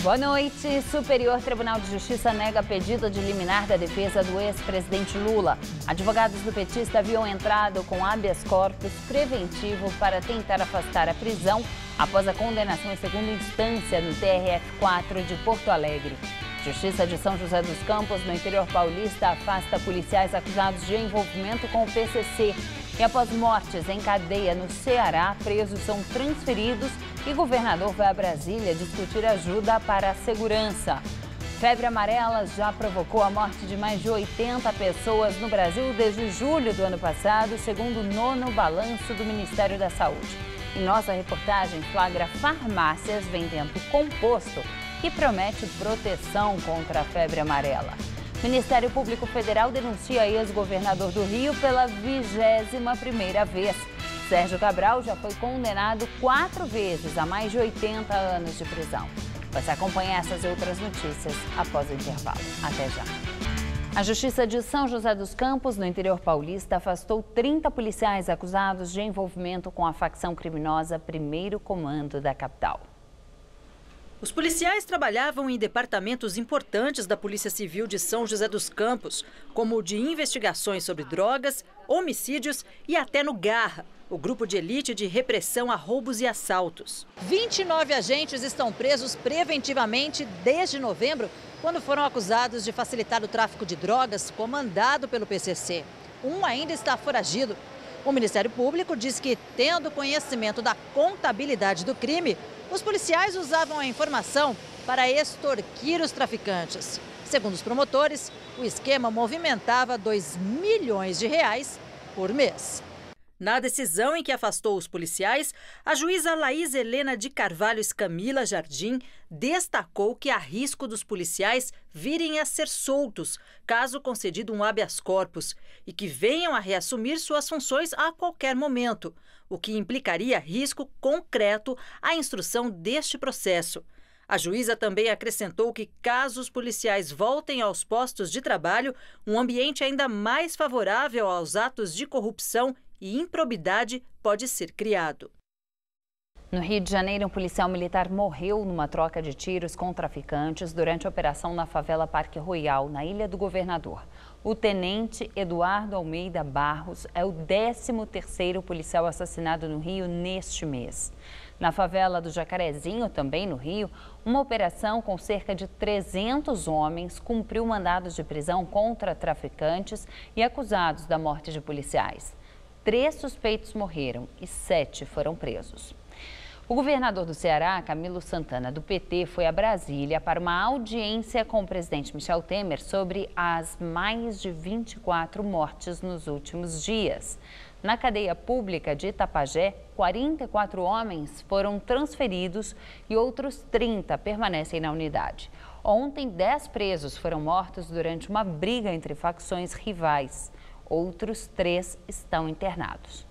Boa noite. Superior Tribunal de Justiça nega pedido de liminar da defesa do ex-presidente Lula. Advogados do petista haviam entrado com habeas corpus preventivo para tentar afastar a prisão após a condenação em segunda instância no TRF4 de Porto Alegre. Justiça de São José dos Campos, no interior paulista, afasta policiais acusados de envolvimento com o PCC. E após mortes em cadeia no Ceará, presos são transferidos e o governador vai a Brasília discutir ajuda para a segurança. Febre amarela já provocou a morte de mais de 80 pessoas no Brasil desde julho do ano passado, segundo o 9º balanço do Ministério da Saúde. E nossa reportagem flagra farmácias vendendo composto que promete proteção contra a febre amarela. O Ministério Público Federal denuncia ex-governador do Rio pela 21ª vez. Sérgio Cabral já foi condenado 4 vezes a mais de 80 anos de prisão. Você acompanha essas e outras notícias após o intervalo. Até já. A Justiça de São José dos Campos, no interior paulista, afastou 30 policiais acusados de envolvimento com a facção criminosa Primeiro Comando da capital. Os policiais trabalhavam em departamentos importantes da Polícia Civil de São José dos Campos, como o de investigações sobre drogas, homicídios e até no Garra, o grupo de elite de repressão a roubos e assaltos. 29 agentes estão presos preventivamente desde novembro, quando foram acusados de facilitar o tráfico de drogas comandado pelo PCC. Um ainda está foragido. O Ministério Público diz que, tendo conhecimento da contabilidade do crime, os policiais usavam a informação para extorquir os traficantes. Segundo os promotores, o esquema movimentava R$2 milhões por mês. Na decisão em que afastou os policiais, a juíza Laís Helena de Carvalho Escamila Jardim destacou que há risco dos policiais virem a ser soltos, caso concedido um habeas corpus, e que venham a reassumir suas funções a qualquer momento, o que implicaria risco concreto à instrução deste processo. A juíza também acrescentou que, caso os policiais voltem aos postos de trabalho, um ambiente ainda mais favorável aos atos de corrupção e improbidade pode ser criado. No Rio de Janeiro, um policial militar morreu numa troca de tiros com traficantes durante a operação na favela Parque Royal, na Ilha do Governador. O tenente Eduardo Almeida Barros é o 13º policial assassinado no Rio neste mês. Na favela do Jacarezinho, também no Rio, uma operação com cerca de 300 homens cumpriu mandados de prisão contra traficantes e acusados da morte de policiais. 3 suspeitos morreram e 7 foram presos. O governador do Ceará, Camilo Santana, do PT, foi a Brasília para uma audiência com o presidente Michel Temer sobre as mais de 24 mortes nos últimos dias. Na cadeia pública de Itapajé, 44 homens foram transferidos e outros 30 permanecem na unidade. Ontem, 10 presos foram mortos durante uma briga entre facções rivais. Outros 3 estão internados.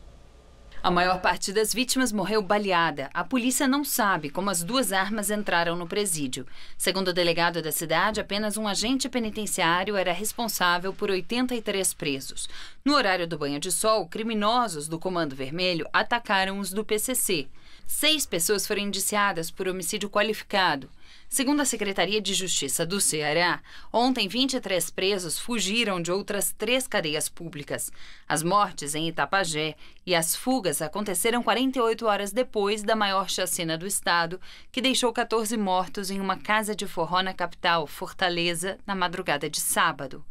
A maior parte das vítimas morreu baleada. A polícia não sabe como as 2 armas entraram no presídio. Segundo o delegado da cidade, apenas um agente penitenciário era responsável por 83 presos. No horário do banho de sol, criminosos do Comando Vermelho atacaram os do PCC. 6 pessoas foram indiciadas por homicídio qualificado. Segundo a Secretaria de Justiça do Ceará, ontem 23 presos fugiram de outras 3 cadeias públicas. As mortes em Itapajé e as fugas aconteceram 48 horas depois da maior chacina do estado, que deixou 14 mortos em uma casa de forró na capital, Fortaleza, na madrugada de sábado.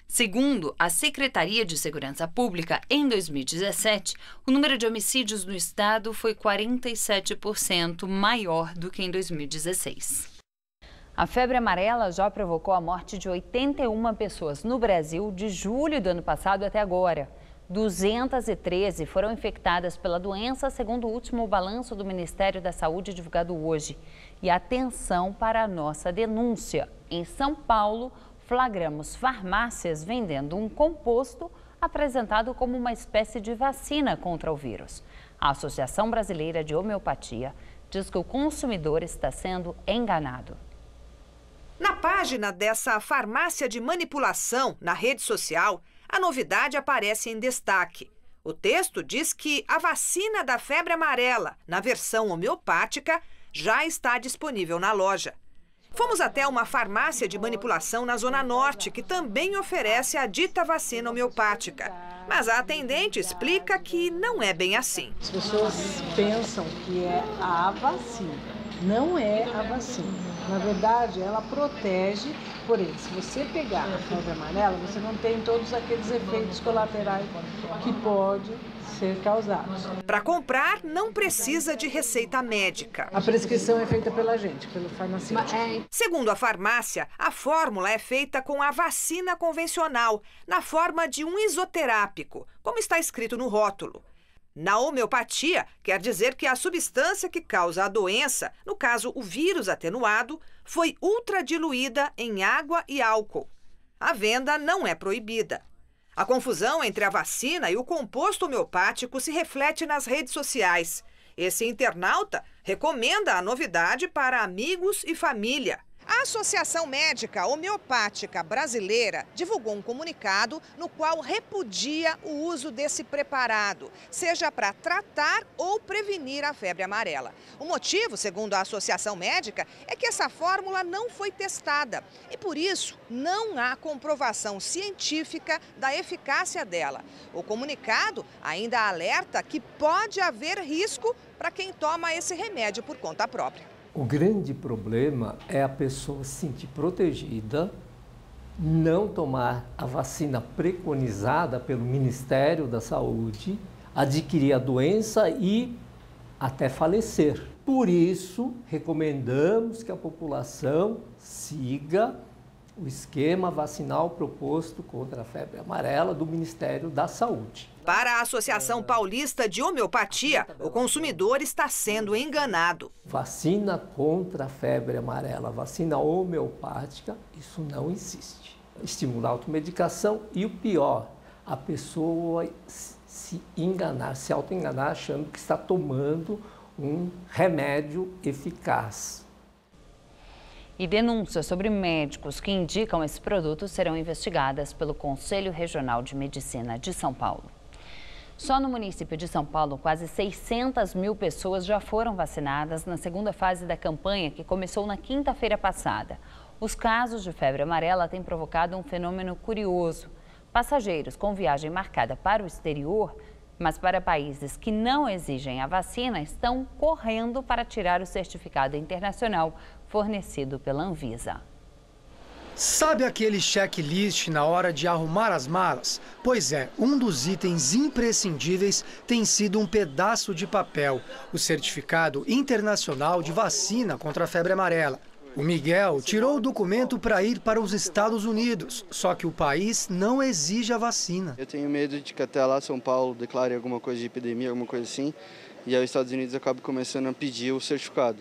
Segundo a Secretaria de Segurança Pública, em 2017, o número de homicídios no estado foi 47% maior do que em 2016. A febre amarela já provocou a morte de 81 pessoas no Brasil de julho do ano passado até agora. 213 foram infectadas pela doença, segundo o último balanço do Ministério da Saúde divulgado hoje. E atenção para a nossa denúncia. Em São Paulo, flagramos farmácias vendendo um composto apresentado como uma espécie de vacina contra o vírus. A Associação Brasileira de Homeopatia diz que o consumidor está sendo enganado. Na página dessa farmácia de manipulação na rede social, a novidade aparece em destaque. O texto diz que a vacina da febre amarela, na versão homeopática, já está disponível na loja. Fomos até uma farmácia de manipulação na Zona Norte, que também oferece a dita vacina homeopática. Mas a atendente explica que não é bem assim. As pessoas pensam que é a vacina. Não é a vacina. Na verdade, ela protege, porém, se você pegar a febre amarela, você não tem todos aqueles efeitos colaterais que podem ser causados. Para comprar, não precisa de receita médica. A prescrição é feita pela gente, pelo farmacêutico. Segundo a farmácia, a fórmula é feita com a vacina convencional, na forma de um isoterápico, como está escrito no rótulo. Na homeopatia, quer dizer que a substância que causa a doença, no caso o vírus atenuado, foi ultradiluída em água e álcool. A venda não é proibida. A confusão entre a vacina e o composto homeopático se reflete nas redes sociais. Esse internauta recomenda a novidade para amigos e família. A Associação Médica Homeopática Brasileira divulgou um comunicado no qual repudia o uso desse preparado, seja para tratar ou prevenir a febre amarela. O motivo, segundo a Associação Médica, é que essa fórmula não foi testada e, por isso, não há comprovação científica da eficácia dela. O comunicado ainda alerta que pode haver risco para quem toma esse remédio por conta própria. O grande problema é a pessoa se sentir protegida, não tomar a vacina preconizada pelo Ministério da Saúde, adquirir a doença e até falecer. Por isso, recomendamos que a população siga o esquema vacinal proposto contra a febre amarela do Ministério da Saúde. Para a Associação Paulista de Homeopatia, o consumidor está sendo enganado. Vacina contra a febre amarela, vacina homeopática, isso não existe. Estimula a automedicação e o pior, a pessoa se enganar, se auto-enganar achando que está tomando um remédio eficaz. E denúncias sobre médicos que indicam esse produto serão investigadas pelo Conselho Regional de Medicina de São Paulo. Só no município de São Paulo, quase 600 mil pessoas já foram vacinadas na segunda fase da campanha, que começou na quinta-feira passada. Os casos de febre amarela têm provocado um fenômeno curioso. Passageiros com viagem marcada para o exterior, mas para países que não exigem a vacina, estão correndo para tirar o certificado internacional fornecido pela Anvisa. Sabe aquele checklist na hora de arrumar as malas? Pois é, um dos itens imprescindíveis tem sido um pedaço de papel, o Certificado Internacional de Vacina contra a Febre Amarela. O Miguel tirou o documento para ir para os Estados Unidos, só que o país não exige a vacina. Eu tenho medo de que até lá São Paulo declare alguma coisa de epidemia, alguma coisa assim, e aí os Estados Unidos acabam começando a pedir o certificado.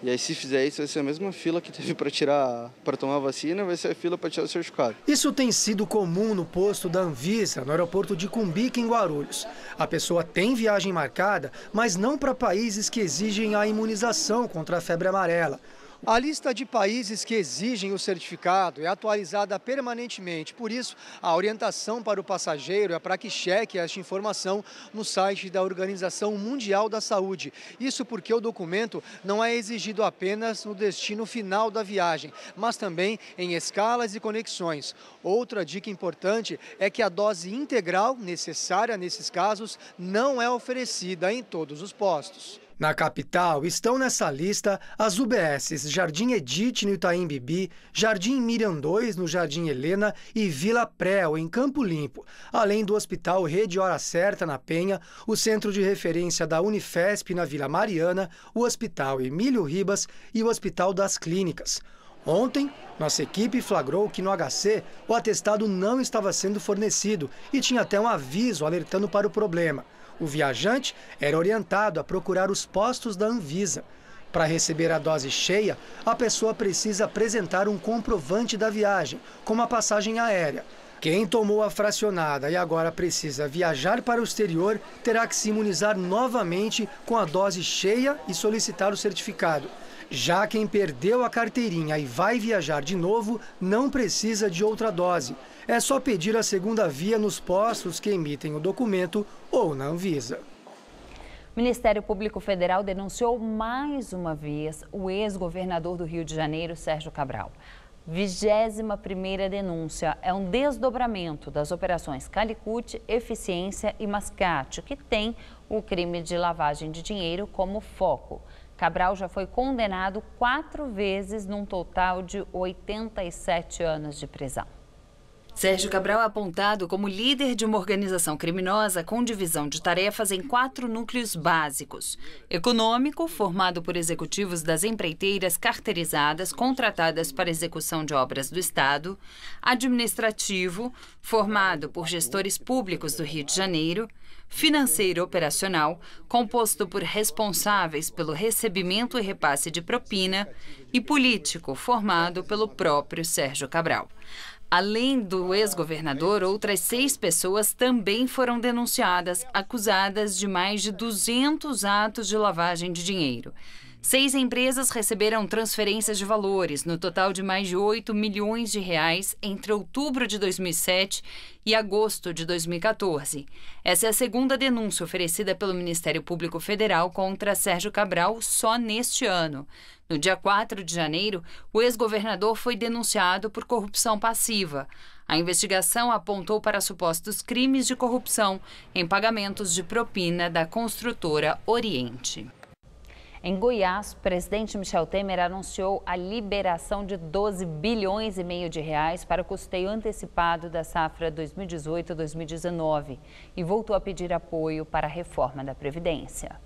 E aí, se fizer isso, vai ser a mesma fila que teve para tomar a vacina, vai ser a fila para tirar o certificado. Isso tem sido comum no posto da Anvisa, no aeroporto de Cumbica, em Guarulhos. A pessoa tem viagem marcada, mas não para países que exigem a imunização contra a febre amarela. A lista de países que exigem o certificado é atualizada permanentemente, por isso a orientação para o passageiro é para que cheque esta informação no site da Organização Mundial da Saúde. Isso porque o documento não é exigido apenas no destino final da viagem, mas também em escalas e conexões. Outra dica importante é que a dose integral necessária nesses casos não é oferecida em todos os postos. Na capital estão nessa lista as UBSs Jardim Edite, no Itaim Bibi, Jardim Miriam 2, no Jardim Helena e Vila Prel, em Campo Limpo, além do Hospital Rede Hora Certa, na Penha, o Centro de Referência da Unifesp, na Vila Mariana, o Hospital Emílio Ribas e o Hospital das Clínicas. Ontem, nossa equipe flagrou que no HC o atestado não estava sendo fornecido e tinha até um aviso alertando para o problema. O viajante era orientado a procurar os postos da Anvisa. Para receber a dose cheia, a pessoa precisa apresentar um comprovante da viagem, como a passagem aérea. Quem tomou a fracionada e agora precisa viajar para o exterior, terá que se imunizar novamente com a dose cheia e solicitar o certificado. Já quem perdeu a carteirinha e vai viajar de novo, não precisa de outra dose. É só pedir a segunda via nos postos que emitem o documento ou na Anvisa. O Ministério Público Federal denunciou mais uma vez o ex-governador do Rio de Janeiro, Sérgio Cabral. 21ª denúncia é um desdobramento das operações Calicut, Eficiência e Mascate, que tem o crime de lavagem de dinheiro como foco. Cabral já foi condenado 4 vezes, num total de 87 anos de prisão. Sérgio Cabral é apontado como líder de uma organização criminosa com divisão de tarefas em 4 núcleos básicos. Econômico, formado por executivos das empreiteiras carteirizadas contratadas para execução de obras do Estado. Administrativo, formado por gestores públicos do Rio de Janeiro. Financeiro operacional, composto por responsáveis pelo recebimento e repasse de propina. E político, formado pelo próprio Sérgio Cabral. Além do ex-governador, outras 6 pessoas também foram denunciadas, acusadas de mais de 200 atos de lavagem de dinheiro. 6 empresas receberam transferências de valores, no total de mais de 8 milhões de reais, entre outubro de 2007 e agosto de 2014. Essa é a 2ª denúncia oferecida pelo Ministério Público Federal contra Sérgio Cabral só neste ano. No dia 4 de janeiro, o ex-governador foi denunciado por corrupção passiva. A investigação apontou para supostos crimes de corrupção em pagamentos de propina da construtora Oriente. Em Goiás, o presidente Michel Temer anunciou a liberação de 12 bilhões e meio de reais para o custeio antecipado da safra 2018-2019 e voltou a pedir apoio para a reforma da Previdência.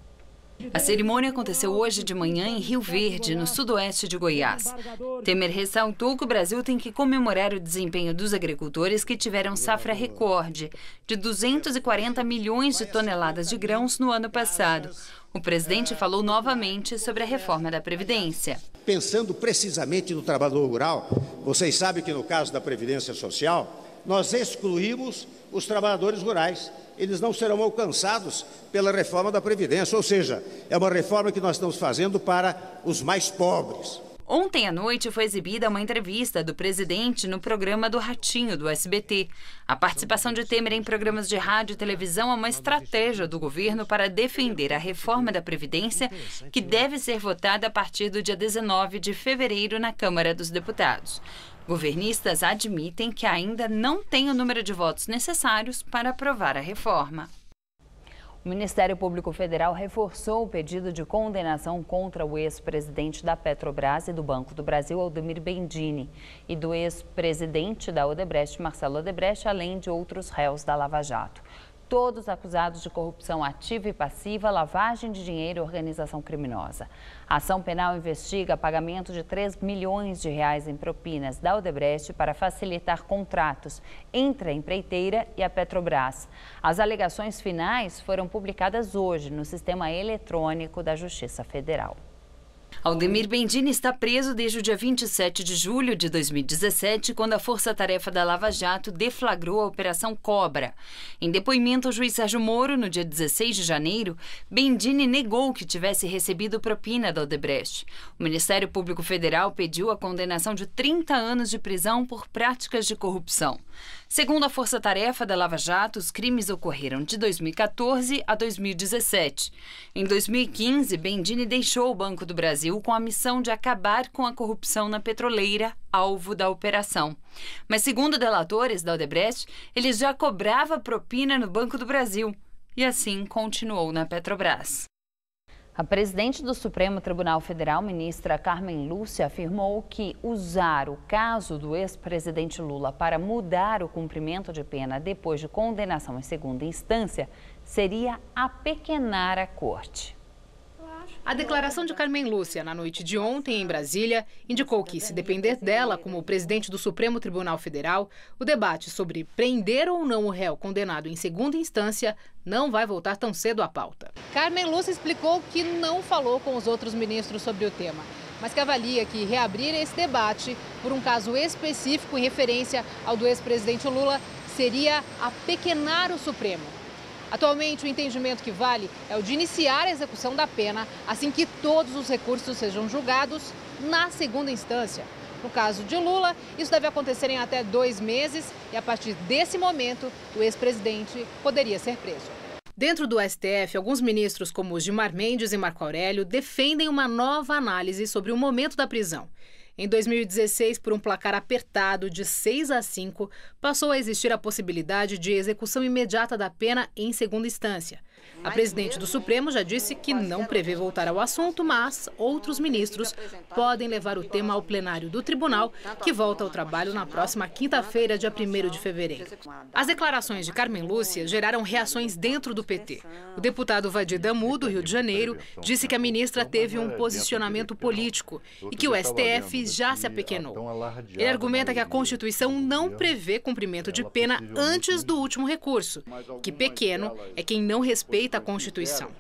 A cerimônia aconteceu hoje de manhã em Rio Verde, no sudoeste de Goiás. Temer ressaltou que o Brasil tem que comemorar o desempenho dos agricultores que tiveram safra recorde de 240 milhões de toneladas de grãos no ano passado. O presidente falou novamente sobre a reforma da Previdência. Pensando precisamente no trabalhador rural, vocês sabem que no caso da Previdência Social, nós excluímos os trabalhadores rurais. Eles não serão alcançados pela reforma da Previdência, ou seja, é uma reforma que nós estamos fazendo para os mais pobres. Ontem à noite foi exibida uma entrevista do presidente no programa do Ratinho, do SBT. A participação de Temer em programas de rádio e televisão é uma estratégia do governo para defender a reforma da Previdência, que deve ser votada a partir do dia 19 de fevereiro na Câmara dos Deputados. Governistas admitem que ainda não tem o número de votos necessários para aprovar a reforma. O Ministério Público Federal reforçou o pedido de condenação contra o ex-presidente da Petrobras e do Banco do Brasil, Aldemir Bendini, e do ex-presidente da Odebrecht, Marcelo Odebrecht, além de outros réus da Lava Jato. Todos acusados de corrupção ativa e passiva, lavagem de dinheiro e organização criminosa. A ação penal investiga pagamento de 3 milhões de reais em propinas da Odebrecht para facilitar contratos entre a empreiteira e a Petrobras. As alegações finais foram publicadas hoje no Sistema Eletrônico da Justiça Federal. Aldemir Bendini está preso desde o dia 27 de julho de 2017, quando a Força Tarefa da Lava Jato deflagrou a Operação Cobra. Em depoimento ao juiz Sérgio Moro, no dia 16 de janeiro, Bendini negou que tivesse recebido propina da Odebrecht. O Ministério Público Federal pediu a condenação de 30 anos de prisão por práticas de corrupção. Segundo a Força Tarefa da Lava Jato, os crimes ocorreram de 2014 a 2017. Em 2015, Bendini deixou o Banco do Brasil com a missão de acabar com a corrupção na petroleira, alvo da operação. Mas, segundo delatores da Odebrecht, ele já cobrava propina no Banco do Brasil e assim continuou na Petrobras. A presidente do Supremo Tribunal Federal, ministra Carmen Lúcia, afirmou que usar o caso do ex-presidente Lula para mudar o cumprimento de pena depois de condenação em segunda instância seria apequenar a corte. A declaração de Carmen Lúcia, na noite de ontem em Brasília, indicou que, se depender dela como presidente do Supremo Tribunal Federal, o debate sobre prender ou não o réu condenado em segunda instância não vai voltar tão cedo à pauta. Carmen Lúcia explicou que não falou com os outros ministros sobre o tema, mas que avalia que reabrir esse debate por um caso específico em referência ao do ex-presidente Lula seria apequenar o Supremo. Atualmente, o entendimento que vale é o de iniciar a execução da pena assim que todos os recursos sejam julgados na segunda instância. No caso de Lula, isso deve acontecer em até 2 meses e, a partir desse momento, o ex-presidente poderia ser preso. Dentro do STF, alguns ministros, como Gilmar Mendes e Marco Aurélio, defendem uma nova análise sobre o momento da prisão. Em 2016, por um placar apertado de 6-5, passou a existir a possibilidade de execução imediata da pena em segunda instância. A presidente do Supremo já disse que não prevê voltar ao assunto, mas outros ministros podem levar o tema ao plenário do tribunal, que volta ao trabalho na próxima quinta-feira, dia 1º de fevereiro. As declarações de Carmen Lúcia geraram reações dentro do PT. O deputado Vadir Damu, do Rio de Janeiro, disse que a ministra teve um posicionamento político e que o STF já se apequenou. Ele argumenta que a Constituição não prevê cumprimento de pena antes do último recurso, que pequeno é quem não respeita a Constituição.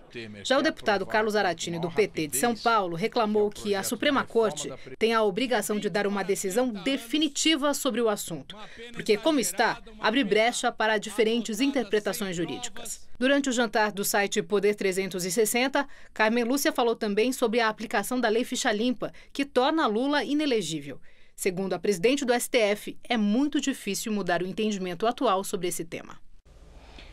Já o deputado Carlos Aratini, do PT de São Paulo, reclamou que a Suprema Corte tem a obrigação de dar uma decisão definitiva sobre o assunto, porque, como está, abre brecha para diferentes interpretações jurídicas. Durante o jantar do site Poder 360, Carmen Lúcia falou também sobre a aplicação da Lei Ficha Limpa, que torna Lula inelegível. Segundo a presidente do STF, é muito difícil mudar o entendimento atual sobre esse tema.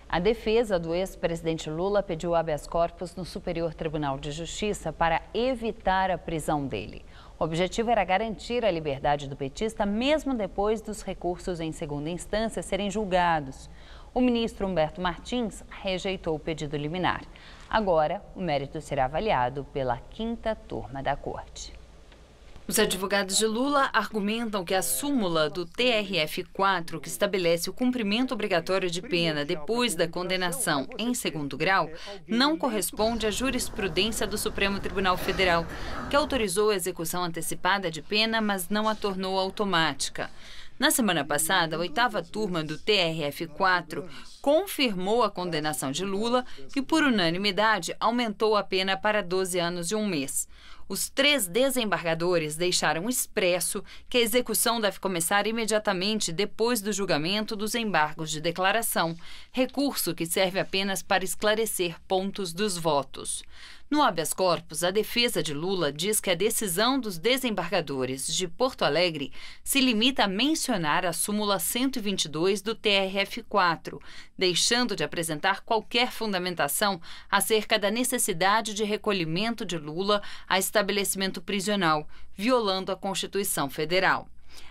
A defesa do ex-presidente Lula pediu habeas corpus no Superior Tribunal de Justiça para evitar a prisão dele. O objetivo era garantir a liberdade do petista mesmo depois dos recursos em segunda instância serem julgados. O ministro Humberto Martins rejeitou o pedido liminar. Agora, o mérito será avaliado pela 5ª turma da Corte. Os advogados de Lula argumentam que a súmula do TRF4, que estabelece o cumprimento obrigatório de pena depois da condenação em segundo grau, não corresponde à jurisprudência do Supremo Tribunal Federal, que autorizou a execução antecipada de pena, mas não a tornou automática. Na semana passada, a 8ª turma do TRF4 confirmou a condenação de Lula e, por unanimidade, aumentou a pena para 12 anos e 1 mês. Os 3 desembargadores deixaram expresso que a execução deve começar imediatamente depois do julgamento dos embargos de declaração, recurso que serve apenas para esclarecer pontos dos votos. No habeas corpus, a defesa de Lula diz que a decisão dos desembargadores de Porto Alegre se limita a mencionar a súmula 122 do TRF4, deixando de apresentar qualquer fundamentação acerca da necessidade de recolhimento de Lula a estabelecimento prisional, violando a Constituição Federal.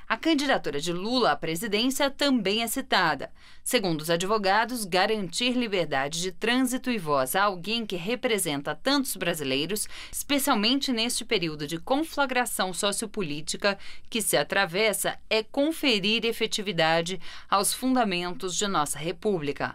A candidatura de Lula à presidência também é citada. Segundo os advogados, garantir liberdade de trânsito e voz a alguém que representa tantos brasileiros, especialmente neste período de conflagração sociopolítica que se atravessa, é conferir efetividade aos fundamentos de nossa República.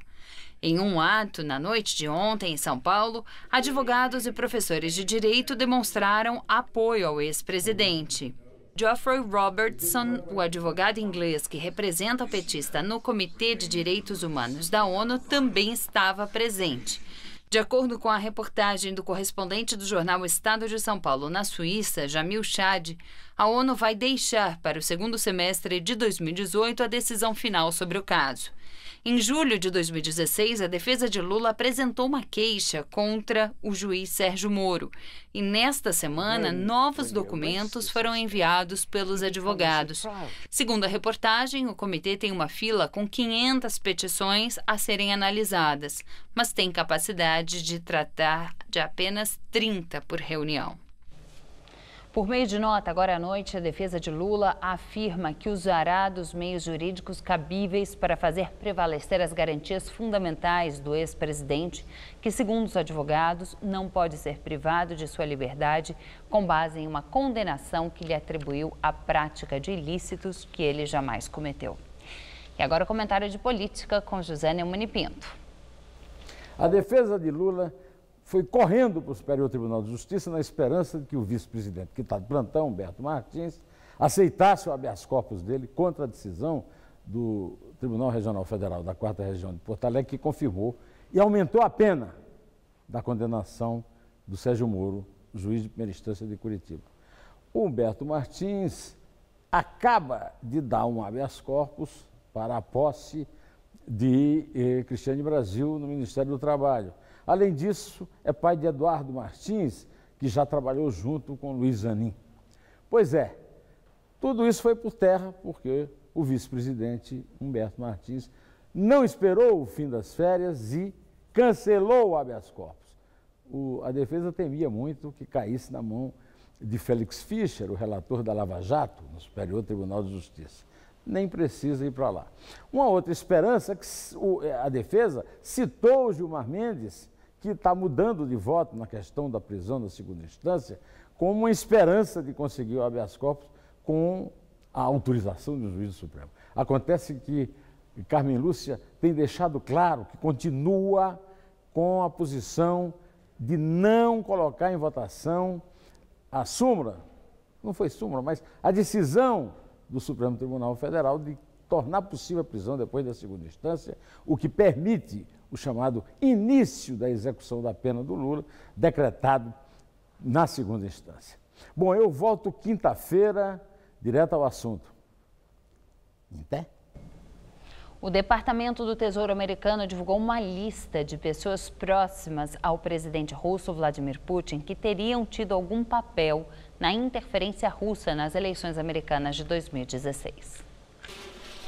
Em um ato, na noite de ontem, em São Paulo, advogados e professores de direito demonstraram apoio ao ex-presidente. Geoffrey Robertson, o advogado inglês que representa o petista no Comitê de Direitos Humanos da ONU, também estava presente. De acordo com a reportagem do correspondente do jornal Estado de São Paulo na Suíça, Jamil Chad, a ONU vai deixar para o segundo semestre de 2018 a decisão final sobre o caso. Em julho de 2016, a defesa de Lula apresentou uma queixa contra o juiz Sérgio Moro. E nesta semana, novos documentos foram enviados pelos advogados. Segundo a reportagem, o comitê tem uma fila com 500 petições a serem analisadas, mas tem capacidade de tratar de apenas 30 por reunião. Por meio de nota, agora à noite, a defesa de Lula afirma que usará dos meios jurídicos cabíveis para fazer prevalecer as garantias fundamentais do ex-presidente, que, segundo os advogados, não pode ser privado de sua liberdade com base em uma condenação que lhe atribuiu a prática de ilícitos que ele jamais cometeu. E agora o comentário de política com José Neumani Pinto. A defesa de Lula foi correndo para o Superior Tribunal de Justiça na esperança de que o vice-presidente, que está de plantão, Humberto Martins, aceitasse o habeas corpus dele contra a decisão do Tribunal Regional Federal da 4ª Região de Porto Alegre, que confirmou e aumentou a pena da condenação do Sérgio Moro, juiz de primeira instância de Curitiba. O Humberto Martins acaba de dar um habeas corpus para a posse de Cristiane Brasil no Ministério do Trabalho. Além disso, é pai de Eduardo Martins, que já trabalhou junto com Luiz Zanin. Pois é, tudo isso foi por terra porque o vice-presidente Humberto Martins não esperou o fim das férias e cancelou o habeas corpus. A defesa temia muito que caísse na mão de Félix Fischer, o relator da Lava Jato, no Superior Tribunal de Justiça. Nem precisa ir para lá. Uma outra esperança é que a defesa citou o Gilmar Mendes, que está mudando de voto na questão da prisão da segunda instância, como uma esperança de conseguir o habeas corpus com a autorização do juiz supremo. Acontece que Carmen Lúcia tem deixado claro que continua com a posição de não colocar em votação a súmula, não foi súmula, mas a decisão do Supremo Tribunal Federal de tornar possível a prisão depois da segunda instância, o que permite o chamado início da execução da pena do Lula, decretado na segunda instância. Bom, eu volto quinta-feira, direto ao assunto. Até? O Departamento do Tesouro americano divulgou uma lista de pessoas próximas ao presidente russo Vladimir Putin que teriam tido algum papel na interferência russa nas eleições americanas de 2016.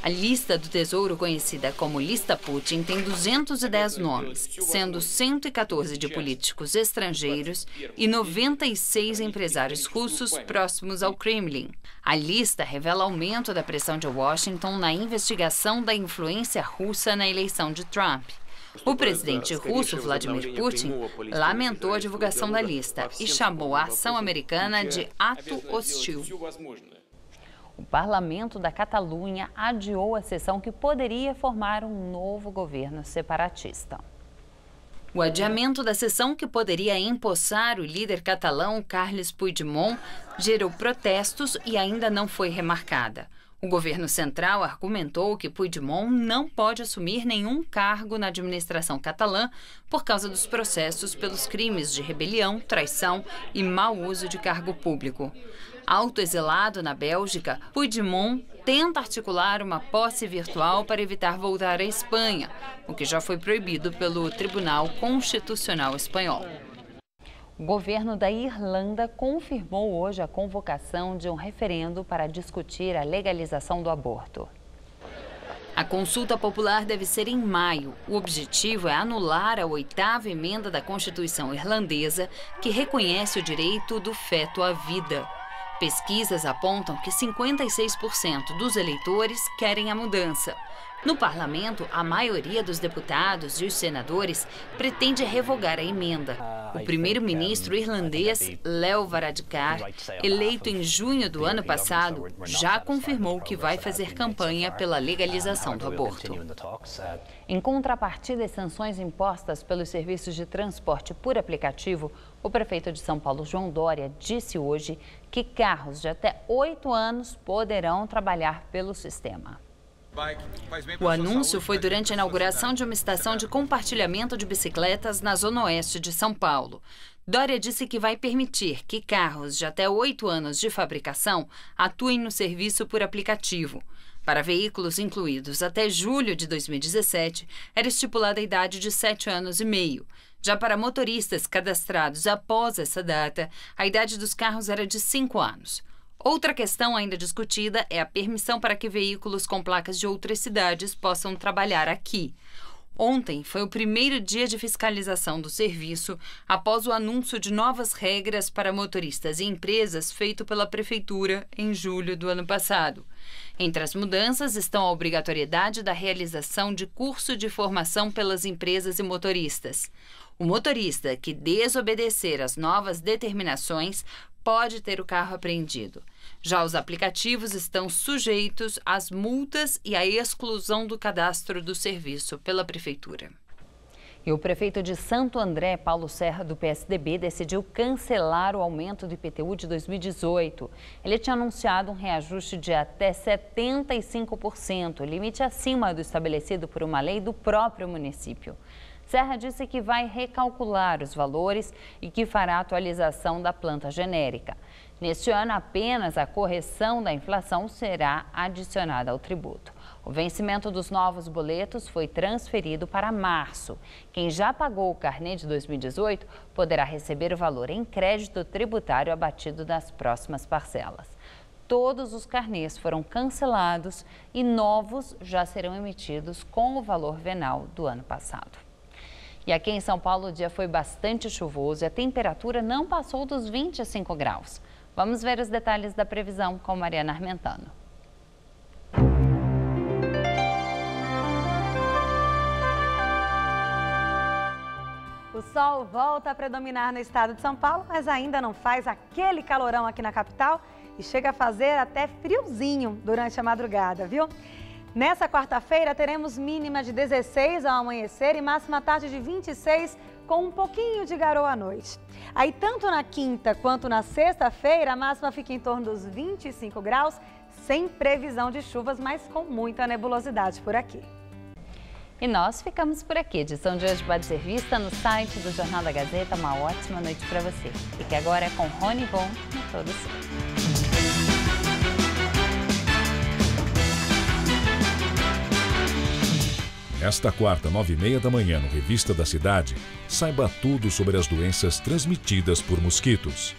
A lista do Tesouro, conhecida como Lista Putin, tem 210 nomes, sendo 114 de políticos estrangeiros e 96 empresários russos próximos ao Kremlin. A lista revela aumento da pressão de Washington na investigação da influência russa na eleição de Trump. O presidente russo, Vladimir Putin, lamentou a divulgação da lista e chamou a ação americana de ato hostil. O parlamento da Catalunha adiou a sessão que poderia formar um novo governo separatista. O adiamento da sessão que poderia empossar o líder catalão Carles Puigdemont gerou protestos e ainda não foi remarcada. O governo central argumentou que Puigdemont não pode assumir nenhum cargo na administração catalã por causa dos processos pelos crimes de rebelião, traição e mau uso de cargo público. Autoexilado na Bélgica, Puigdemont tenta articular uma posse virtual para evitar voltar à Espanha, o que já foi proibido pelo Tribunal Constitucional Espanhol. O governo da Irlanda confirmou hoje a convocação de um referendo para discutir a legalização do aborto. A consulta popular deve ser em maio. O objetivo é anular a 8ª emenda da Constituição irlandesa, que reconhece o direito do feto à vida. Pesquisas apontam que 56% dos eleitores querem a mudança. No parlamento, a maioria dos deputados e os senadores pretende revogar a emenda. O primeiro-ministro irlandês, Leo Varadkar, eleito em junho do ano passado, já confirmou que vai fazer campanha pela legalização do aborto. Em contrapartida às sanções impostas pelos serviços de transporte por aplicativo, o prefeito de São Paulo, João Dória, disse hoje que carros de até 8 anos poderão trabalhar pelo sistema. O anúncio foi durante a inauguração de uma estação de compartilhamento de bicicletas na zona oeste de São Paulo. Dória disse que vai permitir que carros de até 8 anos de fabricação atuem no serviço por aplicativo. Para veículos incluídos até julho de 2017, era estipulada a idade de 7 anos e meio. Já para motoristas cadastrados após essa data, a idade dos carros era de 5 anos. Outra questão ainda discutida é a permissão para que veículos com placas de outras cidades possam trabalhar aqui. Ontem foi o primeiro dia de fiscalização do serviço após o anúncio de novas regras para motoristas e empresas feito pela Prefeitura em julho do ano passado. Entre as mudanças estão a obrigatoriedade da realização de curso de formação pelas empresas e motoristas. O motorista que desobedecer às novas determinações pode ter o carro apreendido. Já os aplicativos estão sujeitos às multas e à exclusão do cadastro do serviço pela Prefeitura. E o prefeito de Santo André, Paulo Serra, do PSDB, decidiu cancelar o aumento do IPTU de 2018. Ele tinha anunciado um reajuste de até 75%, limite acima do estabelecido por uma lei do próprio município. Serra disse que vai recalcular os valores e que fará a atualização da planta genérica. Neste ano, apenas a correção da inflação será adicionada ao tributo. O vencimento dos novos boletos foi transferido para março. Quem já pagou o carnê de 2018 poderá receber o valor em crédito tributário abatido nas próximas parcelas. Todos os carnês foram cancelados e novos já serão emitidos com o valor venal do ano passado. E aqui em São Paulo o dia foi bastante chuvoso e a temperatura não passou dos 25 graus. Vamos ver os detalhes da previsão com Mariana Armentano. O sol volta a predominar no estado de São Paulo, mas ainda não faz aquele calorão aqui na capital e chega a fazer até friozinho durante a madrugada, viu? Nessa quarta-feira teremos mínima de 16 ao amanhecer e máxima à tarde de 26, com um pouquinho de garoa à noite. Aí tanto na quinta quanto na sexta-feira a máxima fica em torno dos 25 graus, sem previsão de chuvas, mas com muita nebulosidade por aqui. E nós ficamos por aqui. A edição de hoje pode ser vista no site do Jornal da Gazeta. Uma ótima noite para você. Fique agora com Rony Von no Todo Sul. Esta quarta, 9h30 da manhã, no Revista da Cidade, saiba tudo sobre as doenças transmitidas por mosquitos.